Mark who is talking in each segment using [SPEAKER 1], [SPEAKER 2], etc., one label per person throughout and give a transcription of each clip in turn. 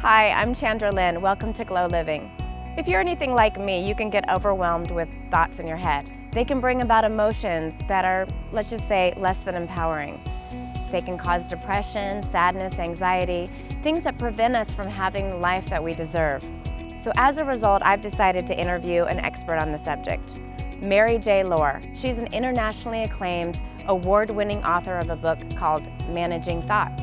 [SPEAKER 1] Hi, I'm Chandra Lynn. Welcome to Glow Living. If you're anything like me, you can get overwhelmed with thoughts in your head. They can bring about emotions that are, let's just say, less than empowering. They can cause depression, sadness, anxiety, things that prevent us from having the life that we deserve. So as a result, I've decided to interview an expert on the subject, Mary J. Lohr. She's an internationally acclaimed, award-winning author of a book called Managing Thought.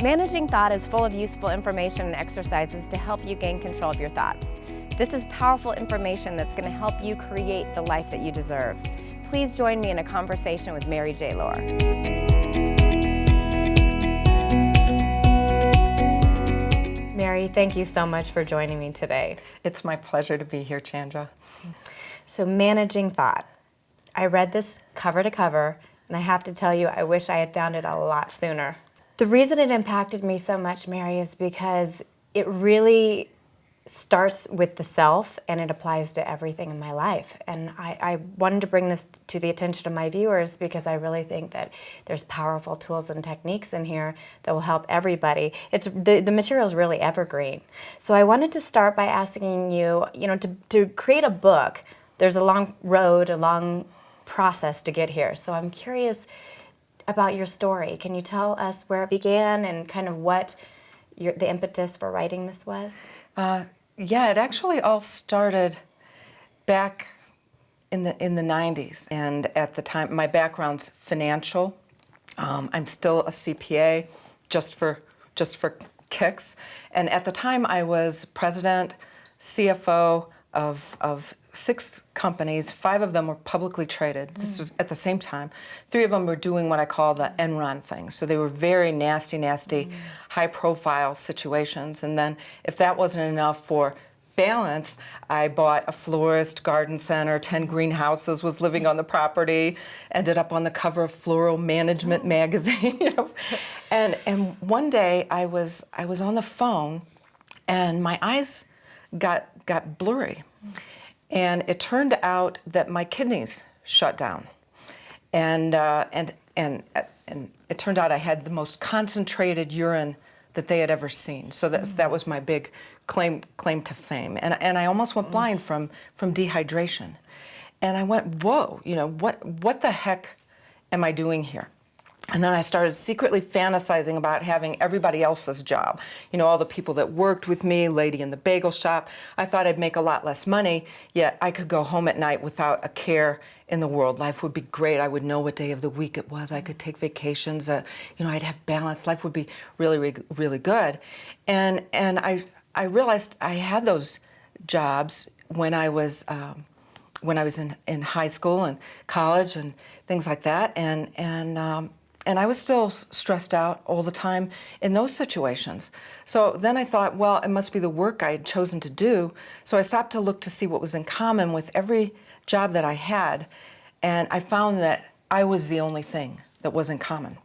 [SPEAKER 1] Managing Thought is full of useful information and exercises to help you gain control of your thoughts. This is powerful information that's going to help you create the life that you deserve. Please join me in a conversation with Mary J. Lohr. Mary, thank you so much for joining me today.
[SPEAKER 2] It's my pleasure to be here, Chandra.
[SPEAKER 1] So, Managing Thought. I read this cover to cover, and I have to tell you, I wish I had found it a lot sooner. The reason it impacted me so much, Mary, is because it really starts with the self and it applies to everything in my life. And I wanted to bring this to the attention of my viewers because I really think that there's powerful tools and techniques in here that will help everybody. The material is really evergreen. So I wanted to start by asking you, to create a book, there's a long road, a long process to get here. So I'm curious about your story. Can you tell us where it began and kind of what the impetus for writing this was?
[SPEAKER 2] Yeah, it actually all started back in the 90s, and at the time my background's financial. I'm still a CPA just for kicks, and at the time I was president, CFO of 6 companies. 5 of them were publicly traded. This was at the same time. 3 of them were doing what I call the Enron thing. So they were very nasty, high-profile situations. And then if that wasn't enough for balance, I bought a florist, garden center, 10 greenhouses, was living on the property, ended up on the cover of Floral Management magazine. And one day I was on the phone, and my eyes got blurry. And it turned out that my kidneys shut down, and it turned out I had the most concentrated urine that they had ever seen. So that was my big claim to fame. And I almost went blind from dehydration. And I went, whoa, what the heck am I doing here? And then I started secretly fantasizing about having everybody else's job. All the people that worked with me, lady in the bagel shop. I thought I'd make a lot less money, yet I could go home at night without a care in the world. Life would be great. I would know what day of the week it was. I could take vacations. I'd have balance. Life would be really, really good. And I realized I had those jobs when I was in high school and college and things like that. And I was still stressed out all the time in those situations. So then I thought, well, it must be the work I had chosen to do. So I stopped to look to see what was in common with every job that I had. And I found that I was the only thing that was in common.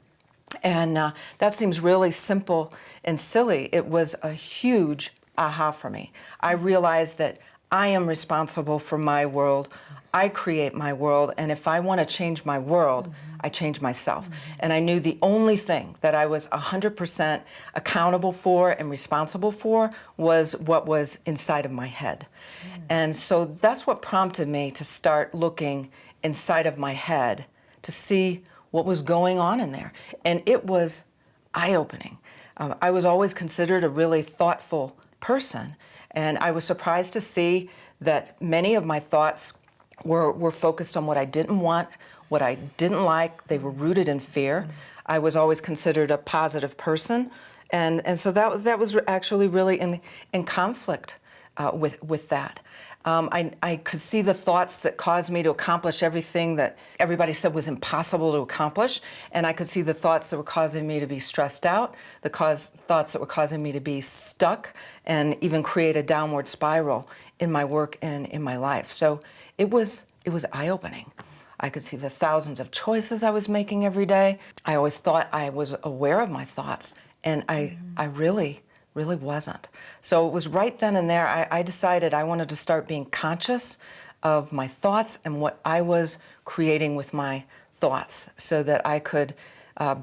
[SPEAKER 2] And that seems really simple and silly. It was a huge aha for me. I realized that I am responsible for my world. I create my world, and if I want to change my world, I change myself. And I knew the only thing that I was 100% accountable for and responsible for was what was inside of my head. And so that's what prompted me to start looking inside of my head to see what was going on in there. And it was eye-opening. I was always considered a really thoughtful person, and I was surprised to see that many of my thoughts were focused on what I didn't want, what I didn't like. They were rooted in fear. I was always considered a positive person, and so that was actually really in conflict with that. I could see the thoughts that caused me to accomplish everything that everybody said was impossible to accomplish, and I could see the thoughts that were causing me to be stressed out, thoughts that were causing me to be stuck, and even create a downward spiral in my work and in my life. So it was eye-opening. I could see the thousands of choices I was making every day. I always thought I was aware of my thoughts, and I really wasn't. So it was right then and there I decided I wanted to start being conscious of my thoughts and what I was creating with my thoughts so that I could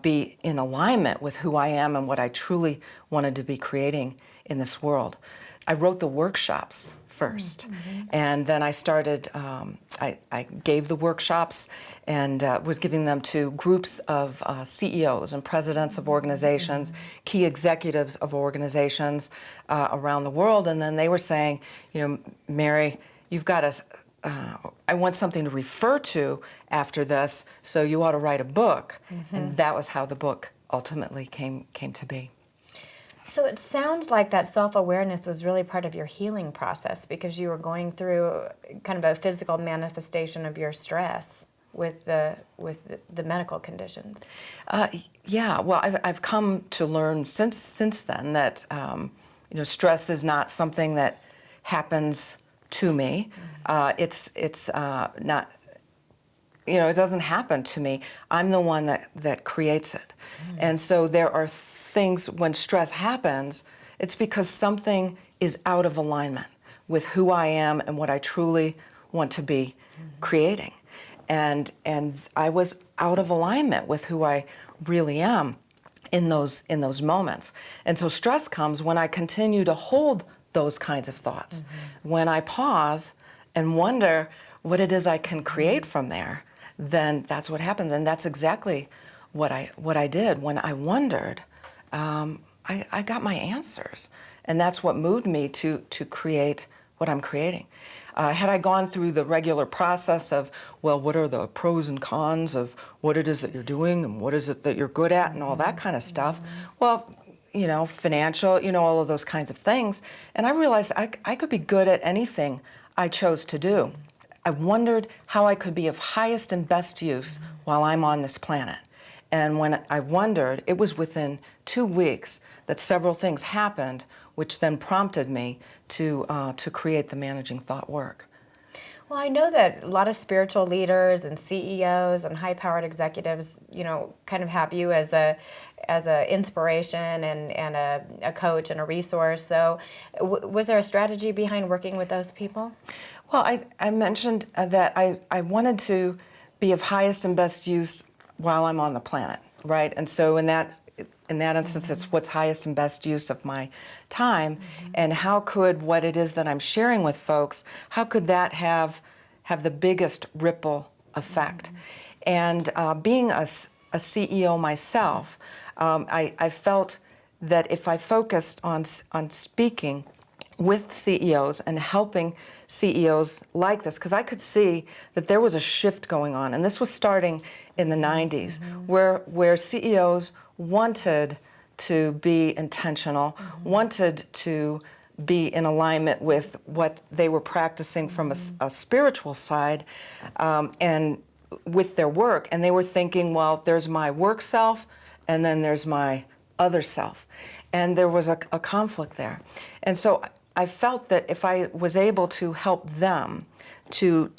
[SPEAKER 2] be in alignment with who I am and what I truly wanted to be creating in this world. I wrote the workshops first, and then I started, I gave the workshops and was giving them to groups of CEOs and presidents of organizations, key executives of organizations around the world, and then they were saying, you know, Mary, you've got to, I want something to refer to after this, so you ought to write a book. And that was how the book ultimately came to be.
[SPEAKER 1] So it sounds like that self-awareness was really part of your healing process, because you were going through kind of a physical manifestation of your stress with the medical conditions.
[SPEAKER 2] Yeah, well, I've come to learn since then that you know, stress is not something that happens to me. It's not. You know, it doesn't happen to me. I'm the one that creates it. And so there are things, when stress happens, it's because something is out of alignment with who I am and what I truly want to be creating. And I was out of alignment with who I really am in those moments. And so stress comes when I continue to hold those kinds of thoughts. When I pause and wonder what it is I can create from there, then that's what happens. And that's exactly what I did. When I wondered, I got my answers. And that's what moved me to create what I'm creating. Had I gone through the regular process of, well, what are the pros and cons of what it is that you're doing and what is it that you're good at and all that kind of stuff, well, you know, financial, you know, all of those kinds of things. And I realized I could be good at anything I chose to do. I wondered how I could be of highest and best use while I'm on this planet. And when I wondered, it was within 2 weeks that several things happened, which then prompted me to create the Managing Thought work.
[SPEAKER 1] Well, I know that a lot of spiritual leaders and CEOs and high-powered executives, you know, kind of have you as a inspiration and a coach and a resource. So was there a strategy behind working with those people?
[SPEAKER 2] Well, I mentioned that I wanted to be of highest and best use while I'm on the planet, right? And so in that instance, it's what's highest and best use of my time, and how could what it is that I'm sharing with folks, how could that have the biggest ripple effect? And being a CEO myself, I felt that if I focused on speaking with CEOs and helping CEOs like this, because I could see that there was a shift going on, and this was starting in the 90s, where CEOs wanted to be intentional, wanted to be in alignment with what they were practicing from a spiritual side, and with their work. And they were thinking, well, there's my work self, and then there's my other self. And there was a conflict there. And so I felt that if I was able to help them to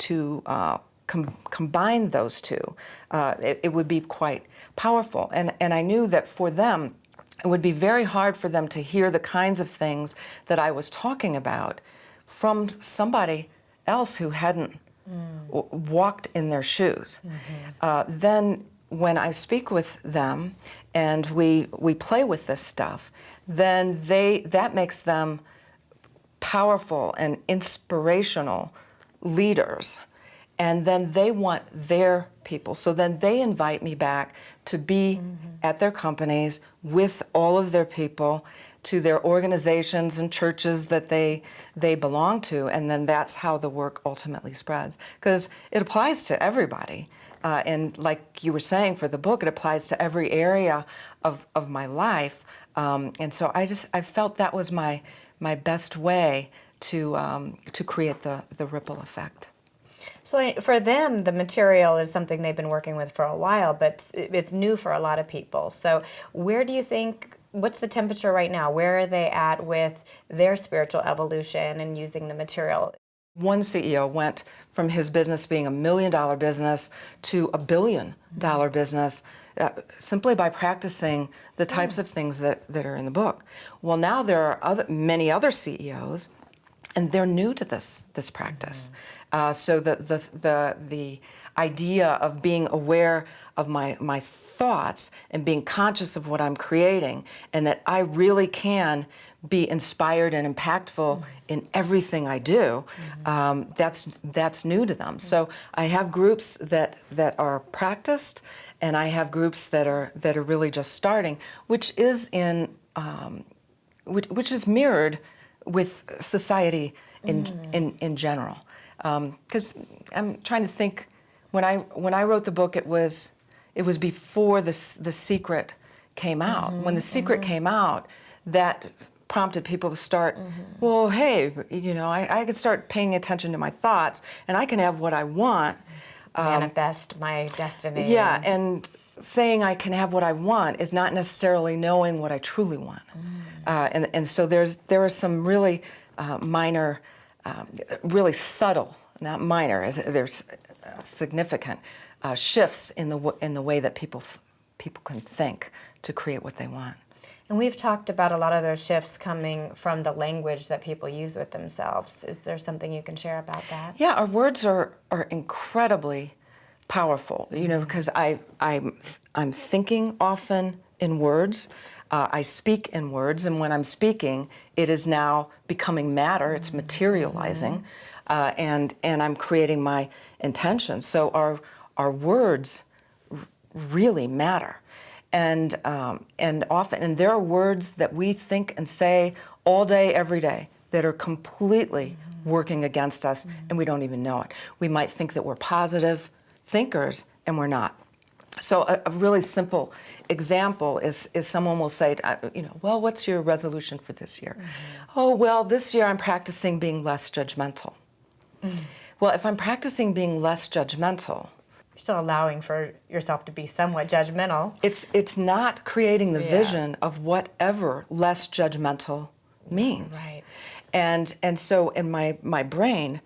[SPEAKER 2] combine those two, it would be quite powerful. And I knew that for them, it would be very hard for them to hear the kinds of things that I was talking about from somebody else who hadn't walked in their shoes. Then when I speak with them and we play with this stuff, then that makes them powerful and inspirational leaders. And then they want their people. So then they invite me back to be at their companies with all of their people, to their organizations and churches that they belong to. And then that's how the work ultimately spreads. Because it applies to everybody. And like you were saying for the book, it applies to every area of my life. And so I felt that was my best way to create the ripple effect.
[SPEAKER 1] So for them, the material is something they've been working with for a while, but it's new for a lot of people. So where do you think, what's the temperature right now? Where are they at with their spiritual evolution and using the material?
[SPEAKER 2] One CEO went from his business being $1 million business to $1 billion business simply by practicing the types of things that are in the book. Well, now there are many other CEOs, and they're new to this practice. So the idea of being aware of my thoughts and being conscious of what I'm creating, and that I really can be inspired and impactful in everything I do, that's new to them. So I have groups that are practiced, and I have groups that are really just starting, which is which is mirrored with society in general. Because I'm trying to think, when I wrote the book, it was before the Secret came out. When the Secret came out, that prompted people to start, well, hey, I could start paying attention to my thoughts, and I can have what I want.
[SPEAKER 1] Manifest my destiny.
[SPEAKER 2] Yeah, and saying I can have what I want is not necessarily knowing what I truly want. And so there are some really minor, really subtle, not minor, there's significant shifts in the way that people can think to create what they want.
[SPEAKER 1] And we've talked about a lot of those shifts coming from the language that people use with themselves. Is there something you can share about that?
[SPEAKER 2] Yeah, our words are incredibly powerful, because I'm thinking often in words. I speak in words, and when I'm speaking, it is now becoming matter. It's materializing, and I'm creating my intention. So our words really matter, and often there are words that we think and say all day, every day, that are completely working against us, and we don't even know it. We might think that we're positive thinkers, and we're not. So a really simple example is someone will say, well, what's your resolution for this year? Oh, well, this year I'm practicing being less judgmental. Well, if I'm practicing being less judgmental,
[SPEAKER 1] you're still allowing for yourself to be somewhat judgmental.
[SPEAKER 2] It's not creating the vision of whatever less judgmental means.
[SPEAKER 1] Right.
[SPEAKER 2] And so in my brain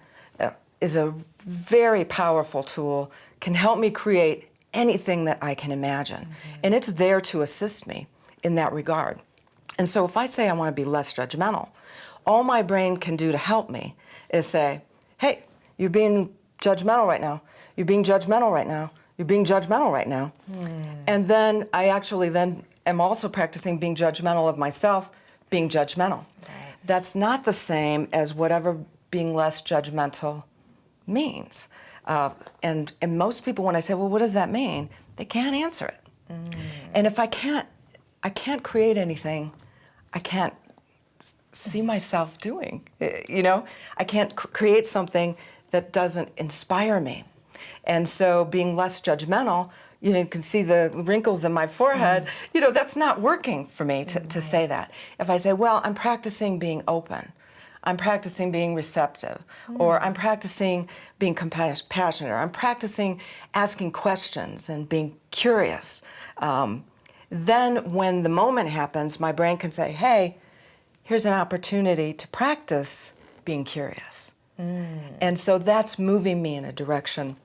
[SPEAKER 2] is a very powerful tool, can help me create anything that I can imagine. And it's there to assist me in that regard. And so if I say I want to be less judgmental, all my brain can do to help me is say, hey, you're being judgmental right now. You're being judgmental right now. You're being judgmental right now. And then I actually then am also practicing being judgmental of myself, being judgmental.
[SPEAKER 1] Right.
[SPEAKER 2] That's not the same as whatever being less judgmental means. And most people, when I say, well, what does that mean? They can't answer it. And if I can't create anything, I can't see myself doing, I can't create something that doesn't inspire me. And so being less judgmental, you can see the wrinkles in my forehead, that's not working for me to say that. If I say, well, I'm practicing being open, I'm practicing being receptive, or I'm practicing being compassionate, or I'm practicing asking questions and being curious. Then when the moment happens, my brain can say, hey, here's an opportunity to practice being curious. And so that's moving me in a direction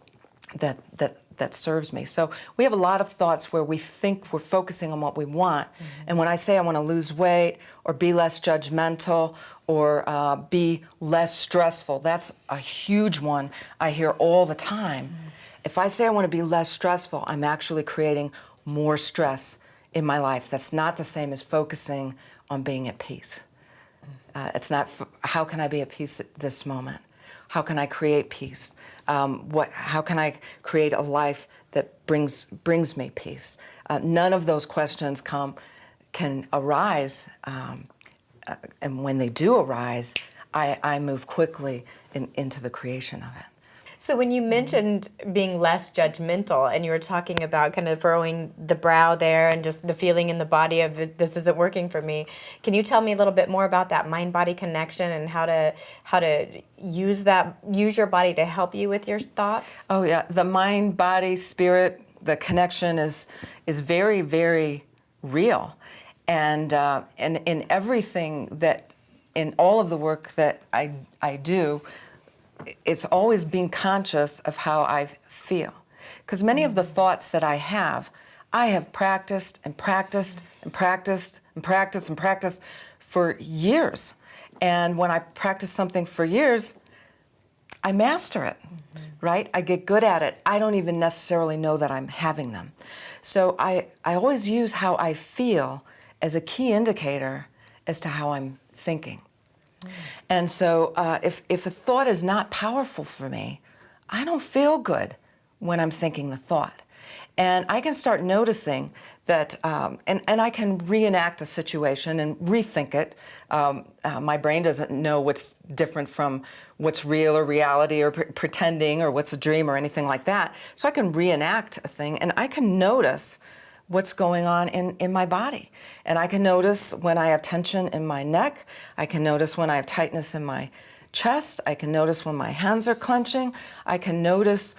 [SPEAKER 2] that serves me. So we have a lot of thoughts where we think we're focusing on what we want. And when I say I want to lose weight or be less judgmental or be less stressful, that's a huge one I hear all the time. If I say I want to be less stressful, I'm actually creating more stress in my life. That's not the same as focusing on being at peace. It's not, how can I be at peace at this moment? How can I create peace? How can I create a life that brings me peace? None of those questions can arise, and when they do arise, I move quickly into the creation of it.
[SPEAKER 1] So when you mentioned being less judgmental, and you were talking about kind of furrowing the brow there and just the feeling in the body of this isn't working for me, can you tell me a little bit more about that mind-body connection and how to use your body to help you with your thoughts? Oh
[SPEAKER 2] yeah, the mind, body, spirit, the connection is very, very real, and in everything in all of the work that I do, it's always being conscious of how I feel. Because many of the thoughts that I have practiced and practiced and practiced and practiced and practiced for years. And when I practice something for years, I master it, right? I get good at it. I don't even necessarily know that I'm having them. So I always use how I feel as a key indicator as to how I'm thinking. And so if a thought is not powerful for me, I don't feel good when I'm thinking the thought. And I can start noticing that, and I can reenact a situation and rethink it. My brain doesn't know what's different from what's real or reality or pretending or what's a dream or anything like that. So I can reenact a thing, and I can notice what's going on in my body. And I can notice when I have tension in my neck. I can notice when I have tightness in my chest. I can notice when my hands are clenching. I can notice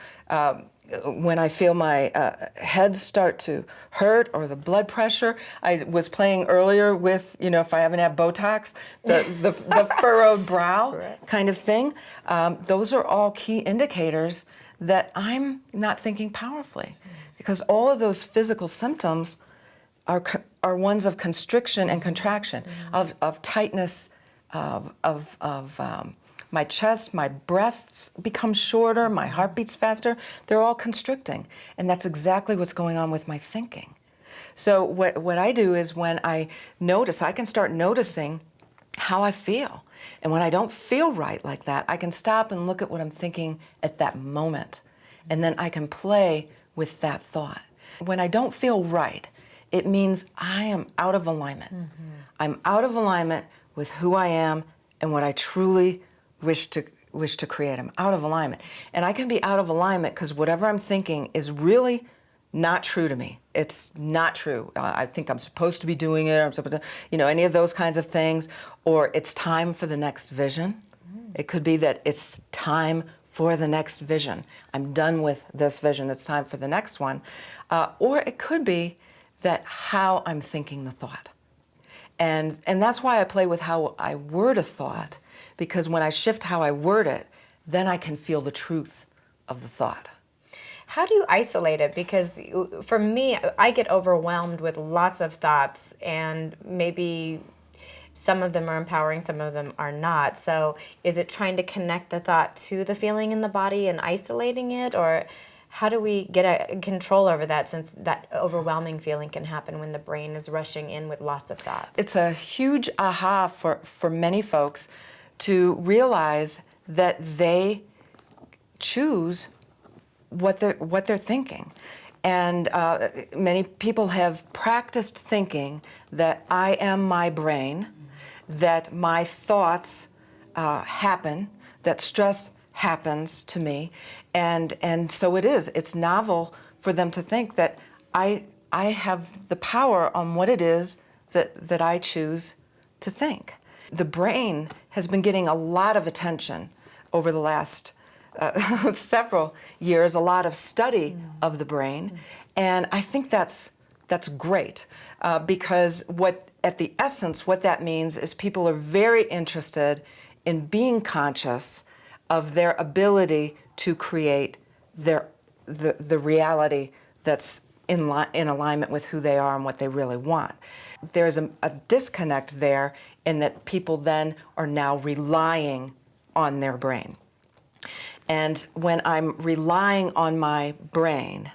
[SPEAKER 2] when I feel my head start to hurt or the blood pressure. I was playing earlier with, if I haven't had Botox, the furrowed brow kind of thing. Those are all key indicators that I'm not thinking powerfully, because all of those physical symptoms are ones of constriction and contraction, of tightness, of my chest, my breaths become shorter, my heart beats faster. They're all constricting, and that's exactly what's going on with my thinking. So what I do is when I notice, I can start noticing how I feel. And when I don't feel right like that, I can stop and look at what I'm thinking at that moment, and then I can play with that thought. When I don't feel right, it means I am out of alignment. I'm out of alignment with who I am and what I truly wish to create. I'm out of alignment. And I can be out of alignment because whatever I'm thinking is really not true to me. It's not true. I think I'm supposed to be doing it, I'm supposed to, any of those kinds of things. Or it's time for the next vision. It could be that it's time for the next vision. I'm done with this vision, it's time for the next one. Or it could be that how I'm thinking the thought. And that's why I play with how I word a thought, because when I shift how I word it, then I can feel the truth of the thought.
[SPEAKER 1] How do you isolate it? Because for me, I get overwhelmed with lots of thoughts, and maybe some of them are empowering, some of them are not. So is it trying to connect the thought to the feeling in the body and isolating it? Or how do we get a control over that, since that overwhelming feeling can happen when the brain is rushing in with lots of thoughts?
[SPEAKER 2] It's a huge aha for many folks to realize that they choose what they're thinking. And many people have practiced thinking that I am my brain, that my thoughts happen, that stress happens to me, and so it's novel for them to think that I have the power on what it is that I choose to think. The brain has been getting a lot of attention over the last several years, a lot of study of the brain, and I think that's great because at the essence what that means is people are very interested in being conscious of their ability to create the reality that's in alignment with who they are and what they really want. There's a disconnect there in that people then are now relying on their brain. And when I'm relying on my brain,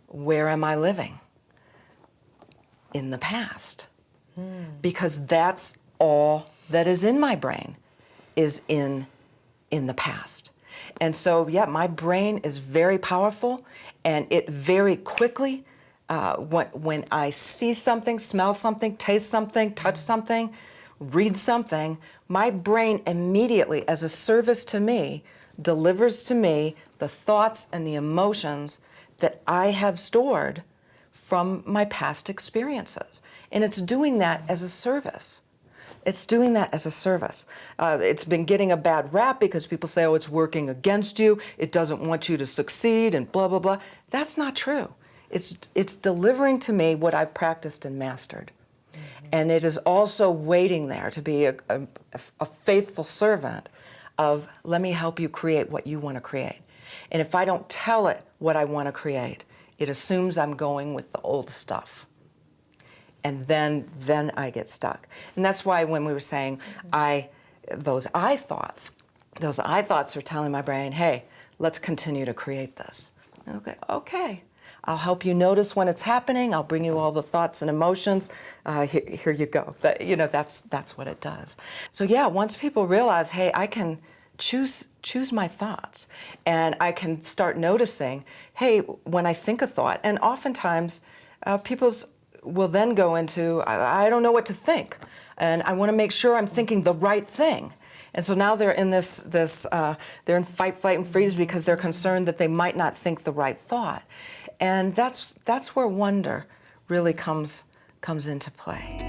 [SPEAKER 2] where am I living? In the past. Because that's all that is in my brain, is in the past. And so, my brain is very powerful, and it very quickly, when I see something, smell something, taste something, touch something, read something, my brain immediately, as a service to me, delivers to me the thoughts and the emotions that I have stored from my past experiences. And it's doing that as a service. It's doing that as a service. It's been getting a bad rap because people say, oh, it's working against you, it doesn't want you to succeed, and blah, blah, blah. That's not true. It's delivering to me what I've practiced and mastered. And it is also waiting there to be a faithful servant of, let me help you create what you want to create. And if I don't tell it what I want to create, it assumes I'm going with the old stuff. And then I get stuck. And that's why when we were saying those I thoughts, those I thoughts are telling my brain, hey, let's continue to create this. Okay. I'll help you notice when it's happening. I'll bring you all the thoughts and emotions. Here you go. That's what it does. So yeah, once people realize, hey, I can choose my thoughts, and I can start noticing, hey, when I think a thought, and oftentimes people will then go into, I don't know what to think, and I want to make sure I'm thinking the right thing. And so now they're in they're in fight, flight, and freeze because they're concerned that they might not think the right thought. And that's where wonder really comes into play.